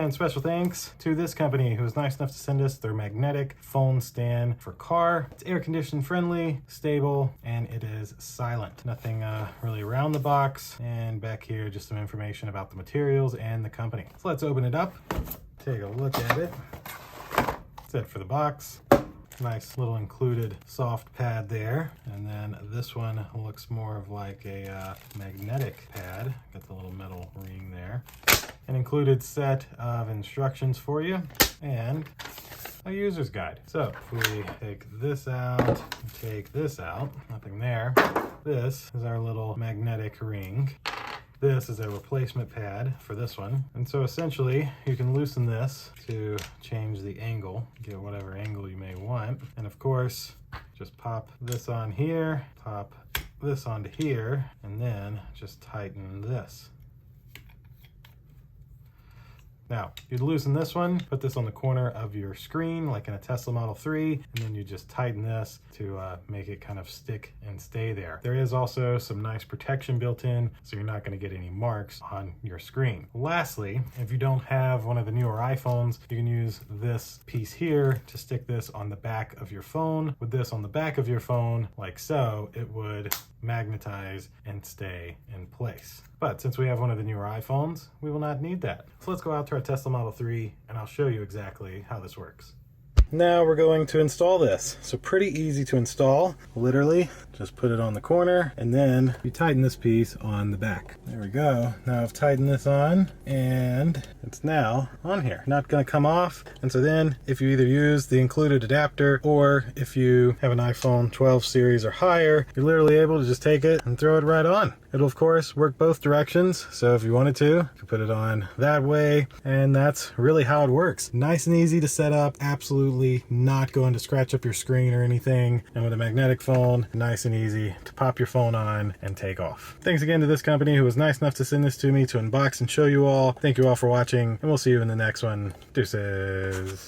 And special thanks to this company who was nice enough to send us their magnetic phone stand for car. It's air conditioned friendly, stable, and it is silent. Nothing really around the box. And back here, just some information about the materials and the company. So let's open it up, take a look at it. That's it for the box. Nice little included soft pad there. And then this one looks more of like a magnetic pad. Got the little metal ring there. An included set of instructions for you and a user's guide. So if we take this out, take this out, nothing there. This is our little magnetic ring. This is a replacement pad for this one. And so essentially you can loosen this to change the angle, get whatever angle you may want. And of course, just pop this on here, pop this onto here, and then just tighten this. Now, you'd loosen this one, put this on the corner of your screen, like in a Tesla Model 3, and then you just tighten this to make it kind of stick and stay there. There is also some nice protection built in, so you're not gonna get any marks on your screen. Lastly, if you don't have one of the newer iPhones, you can use this piece here to stick this on the back of your phone. With this on the back of your phone, like so, it would magnetize and stay in place. But since we have one of the newer iPhones, we will not need that. So let's go out to our Tesla Model 3 and I'll show you exactly how this works. Now we're going to install this. So pretty easy to install, literally. Just put it on the corner and then you tighten this piece on the back. There we go. Now I've tightened this on and it's now on here. Not gonna come off. And so then if you either use the included adapter or if you have an iPhone 12 series or higher, you're literally able to just take it and throw it right on. It'll of course work both directions. So if you wanted to, you could put it on that way, and that's really how it works. Nice and easy to set up, absolutely not going to scratch up your screen or anything. And with a magnetic phone, nice and easy to pop your phone on and take off. Thanks again to this company who was nice enough to send this to me to unbox and show you all. Thank you all for watching, and we'll see you in the next one. Deuces.